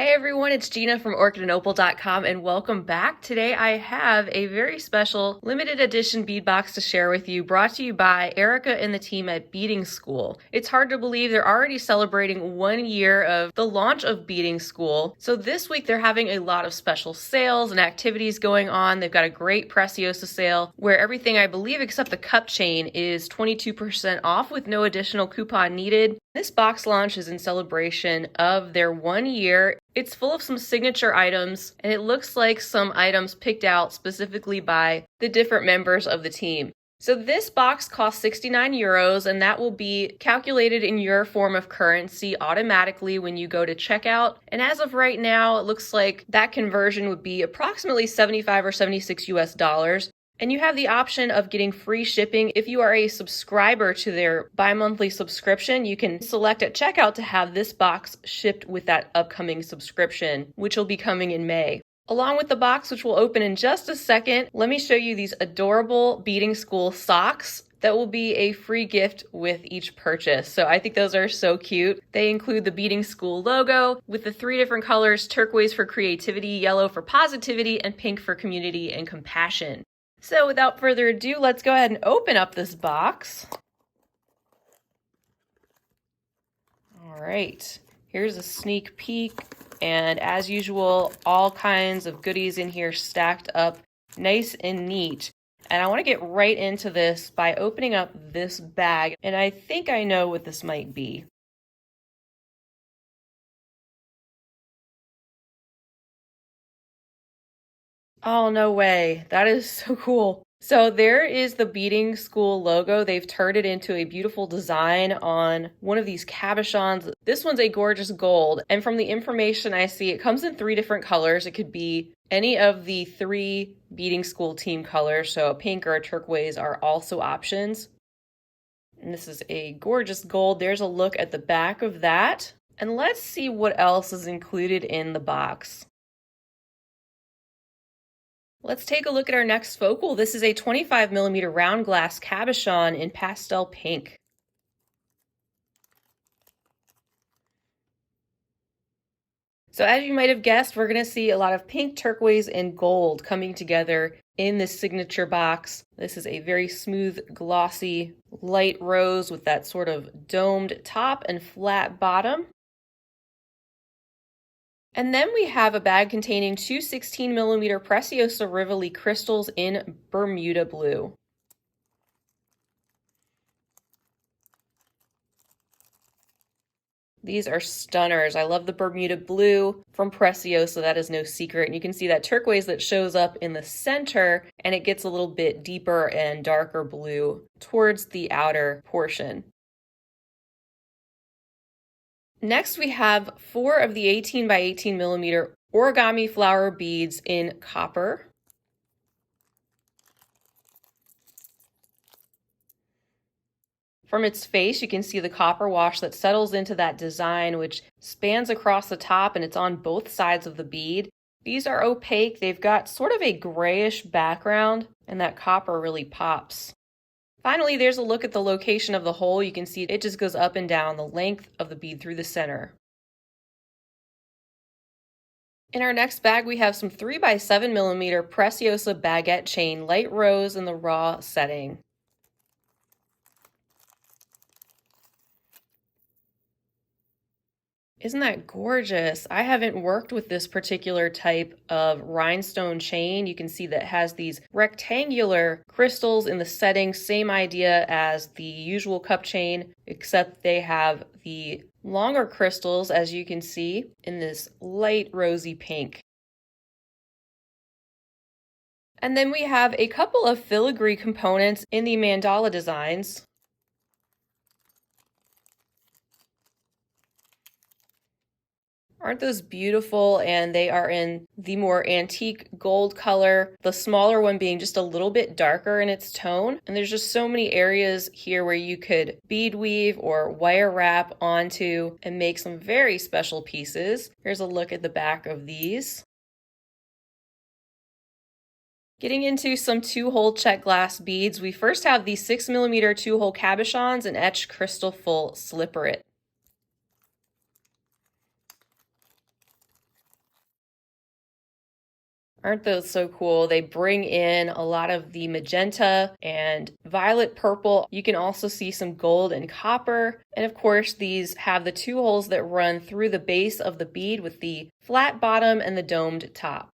Hey everyone, it's Gina from OrchidandOpal.com and welcome back. Today I have a very special limited edition bead box to share with you, brought to you by Erika and the team at BeadingSchool. It's hard to believe they're already celebrating 1 year of the launch of BeadingSchool. So this week they're having a lot of special sales and activities going on. They've got a great preciosa sale where everything, I believe, except the cup chain is 22% off with no additional coupon needed. This box launch is in celebration of their 1 year. It's full of some signature items, and it looks like some items picked out specifically by the different members of the team. So this box costs 69 euros, and that will be calculated in your form of currency automatically when you go to checkout. And as of right now, it looks like that conversion would be approximately 75 or 76 US dollars. And you have the option of getting free shipping. If you are a subscriber to their bi-monthly subscription, you can select at checkout to have this box shipped with that upcoming subscription, which will be coming in May. Along with the box, which will open in just a second, let me show you these adorable BeadingSchool socks that will be a free gift with each purchase. So I think those are so cute. They include the BeadingSchool logo with the 3 different colors: turquoise for creativity, yellow for positivity, and pink for community and compassion. So without further ado, let's go ahead and open up this box. All right, here's a sneak peek. And as usual, all kinds of goodies in here stacked up nice and neat. And I want to get right into this by opening up this bag. And I think I know what this might be. Oh, no way. That is so cool. So there is the BeadingSchool logo. They've turned it into a beautiful design on one of these cabochons. This one's a gorgeous gold. And from the information I see, it comes in 3 different colors. It could be any of the 3 BeadingSchool team colors. So a pink or a turquoise are also options. And this is a gorgeous gold. There's a look at the back of that. And let's see what else is included in the box. Let's take a look at our next focal. This is a 25mm round glass cabochon in pastel pink. So as you might have guessed, we're going to see a lot of pink, turquoise, and gold coming together in this signature box. This is a very smooth, glossy, light rose with that sort of domed top and flat bottom. And then we have a bag containing 2 16mm Preciosa Rivoli crystals in Bermuda blue. These are stunners. I love the Bermuda blue from Preciosa. That is no secret. And you can see that turquoise that shows up in the center, and it gets a little bit deeper and darker blue towards the outer portion. Next, we have 4 of the 18 by 18mm origami flower beads in copper. From its face, you can see the copper wash that settles into that design, which spans across the top, and it's on both sides of the bead. These are opaque. They've got sort of a grayish background, and that copper really pops. Finally, there's a look at the location of the hole. You can see it just goes up and down the length of the bead through the center. In our next bag, we have some 3 by 7mm Preciosa baguette chain, light rose in the raw setting. Isn't that gorgeous? I haven't worked with this particular type of rhinestone chain. You can see that it has these rectangular crystals in the setting, same idea as the usual cup chain, except they have the longer crystals, as you can see, in this light rosy pink. And then we have a couple of filigree components in the mandala designs. Aren't those beautiful? And they are in the more antique gold color, the smaller one being just a little bit darker in its tone. And there's just so many areas here where you could bead weave or wire wrap onto and make some very special pieces. Here's a look at the back of these. Getting into some 2-hole Czech glass beads, we first have the 6mm 2-hole cabochons and etched crystal full slipperit. Aren't those so cool? They bring in a lot of the magenta and violet purple. You can also see some gold and copper. And of course, these have the 2 holes that run through the base of the bead with the flat bottom and the domed top.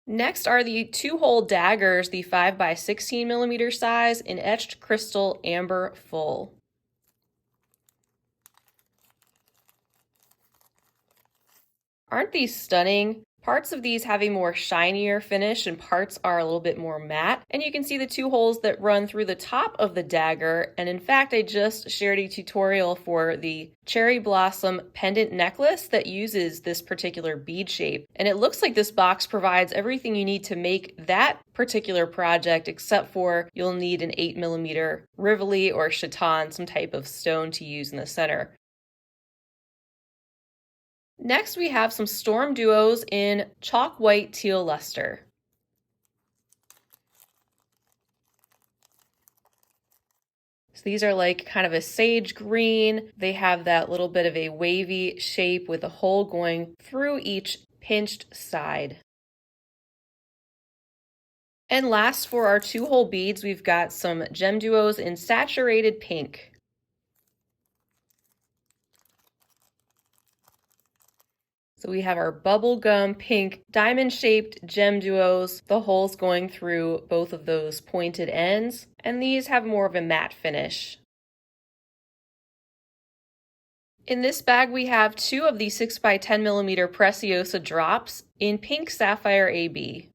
Next are the 2-hole daggers, the 5 by 16 millimeter size in etched crystal amber full. Aren't these stunning? Parts of these have a more shinier finish and parts are a little bit more matte. And you can see the 2 holes that run through the top of the dagger. And in fact, I just shared a tutorial for the cherry blossom pendant necklace that uses this particular bead shape. And it looks like this box provides everything you need to make that particular project, except for you'll need an 8 millimeter Rivoli or chaton, some type of stone to use in the center. Next, we have some Stormduos in chalk white teal luster. So these are like kind of a sage green. They have that little bit of a wavy shape with a hole going through each pinched side. And last, for our 2-hole beads, we've got some Gemduos in saturated pink. So we have our bubblegum pink diamond-shaped Gemduos, the holes going through both of those pointed ends, and these have more of a matte finish. In this bag, we have 2 of the 6 by 10 millimeter Preciosa drops in pink sapphire AB.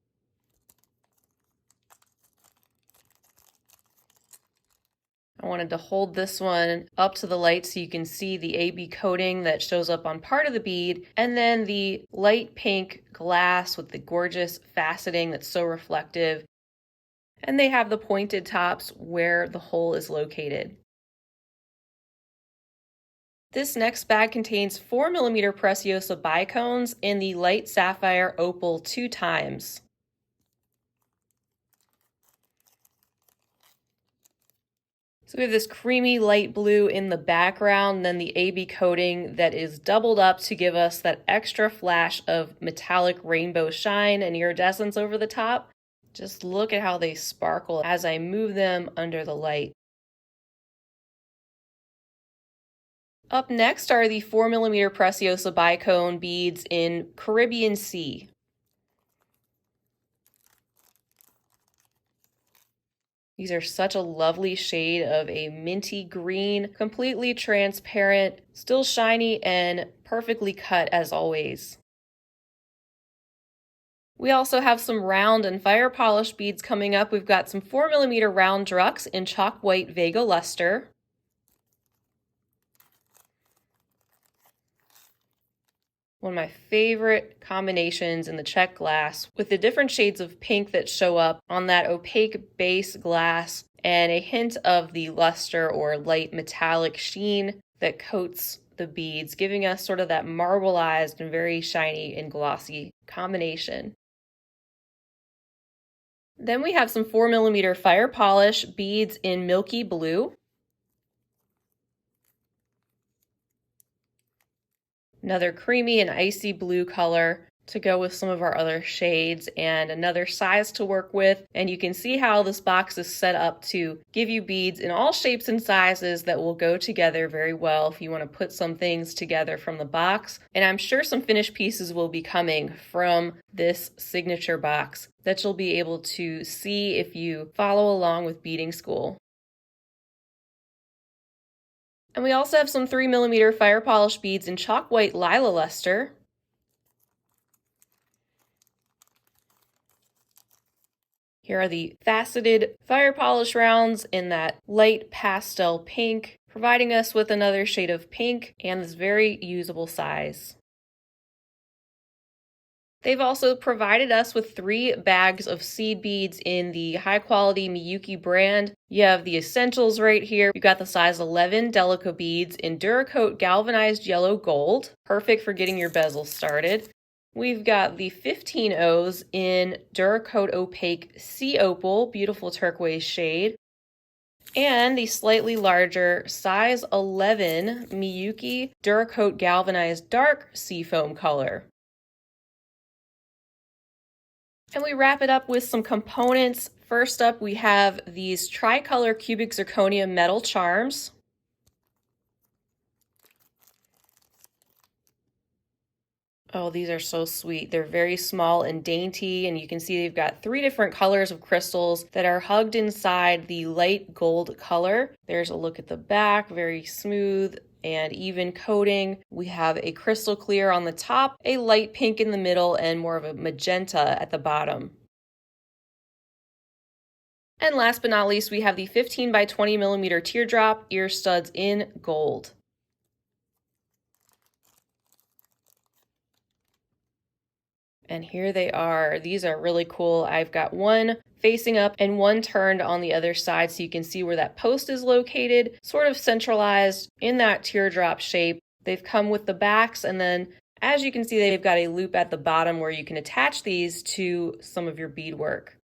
I wanted to hold this one up to the light so you can see the AB coating that shows up on part of the bead, and then the light pink glass with the gorgeous faceting that's so reflective. And they have the pointed tops where the hole is located. This next bag contains 4 millimeter Preciosa bicones in the light sapphire opal 2 times. So we have this creamy light blue in the background, and then the AB coating that is doubled up to give us that extra flash of metallic rainbow shine and iridescence over the top. Just look at how they sparkle as I move them under the light. Up next are the 4 millimeter Preciosa bicone beads in Caribbean Sea. These are such a lovely shade of a minty green, completely transparent, still shiny and perfectly cut as always. We also have some round and fire polish beads coming up. We've got some 4 millimeter round drucks in chalk white Vega luster. One of my favorite combinations in the Czech glass, with the different shades of pink that show up on that opaque base glass and a hint of the luster or light metallic sheen that coats the beads, giving us sort of that marbleized and very shiny and glossy combination. Then we have some 4 millimeter fire polish beads in milky blue. Another creamy and icy blue color to go with some of our other shades, and another size to work with. And you can see how this box is set up to give you beads in all shapes and sizes that will go together very well if you want to put some things together from the box. And I'm sure some finished pieces will be coming from this signature box that you'll be able to see if you follow along with Beading School. And we also have some 3 millimeter fire polish beads in chalk white lila luster. Here are the faceted fire polish rounds in that light pastel pink, providing us with another shade of pink and this very usable size. They've also provided us with 3 bags of seed beads in the high-quality Miyuki brand. You have the essentials right here. You've got the size 11 Delica beads in Duracoat galvanized yellow gold, perfect for getting your bezel started. We've got the 15 O's in Duracoat opaque sea opal, beautiful turquoise shade. And the slightly larger size 11 Miyuki Duracoat galvanized dark seafoam color. And we wrap it up with some components. First up, we have these tricolor cubic zirconium metal charms. Oh, these are so sweet. They're very small and dainty, and you can see they've got 3 different colors of crystals that are hugged inside the light gold color. There's a look at the back, very smooth and even coating. We have a crystal clear on the top, a light pink in the middle, and more of a magenta at the bottom. And last but not least, we have the 15 by 20 millimeter teardrop ear studs in gold. And here they are. These are really cool. I've got one facing up and one turned on the other side so you can see where that post is located, sort of centralized in that teardrop shape. They've come with the backs, and then as you can see, they've got a loop at the bottom where you can attach these to some of your beadwork.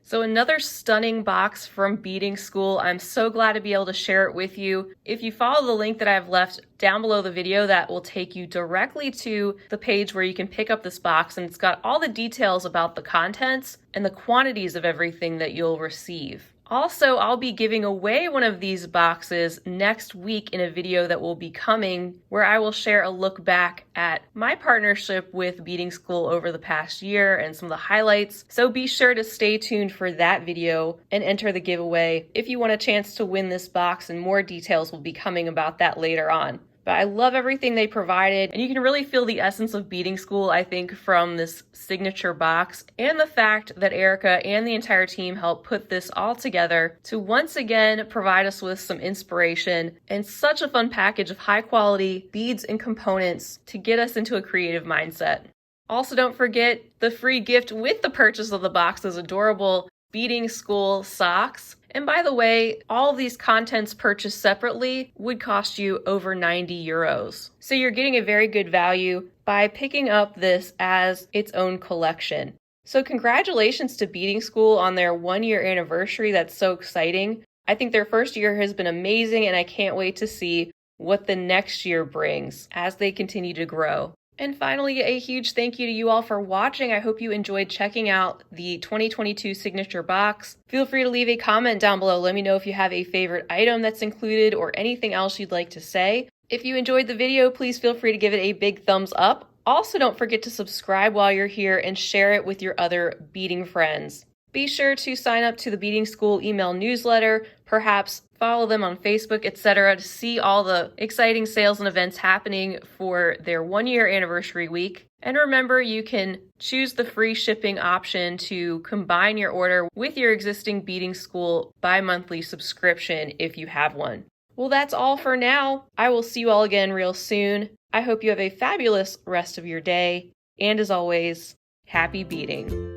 So another stunning box from Beading School. I'm so glad to be able to share it with you. If you follow the link that I've left down below the video, that will take you directly to the page where you can pick up this box, and it's got all the details about the contents and the quantities of everything that you'll receive. Also, I'll be giving away one of these boxes next week in a video that will be coming, where I will share a look back at my partnership with Beading School over the past year and some of the highlights. So be sure to stay tuned for that video and enter the giveaway if you want a chance to win this box, and more details will be coming about that later on. But I love everything they provided, and you can really feel the essence of Beading School, I think, from this signature box, and the fact that Erika and the entire team helped put this all together to once again provide us with some inspiration and such a fun package of high quality beads and components to get us into a creative mindset. Also, don't forget the free gift with the purchase of the box is adorable Beading School socks. And by the way, all of these contents purchased separately would cost you over 90 euros. So you're getting a very good value by picking up this as its own collection. So congratulations to Beading School on their 1-year anniversary. That's so exciting. I think their first year has been amazing, and I can't wait to see what the next year brings as they continue to grow. And finally, a huge thank you to you all for watching. I hope you enjoyed checking out the 2022 signature box. Feel free to leave a comment down below. Let me know if you have a favorite item that's included or anything else you'd like to say. If you enjoyed the video, please feel free to give it a big thumbs up. Also, don't forget to subscribe while you're here and share it with your other beading friends. Be sure to sign up to the Beading School email newsletter, perhaps follow them on Facebook, etc. to see all the exciting sales and events happening for their 1-year anniversary week. And remember, you can choose the free shipping option to combine your order with your existing Beading School bi-monthly subscription if you have one. Well, that's all for now. I will see you all again real soon. I hope you have a fabulous rest of your day. And as always, happy beading.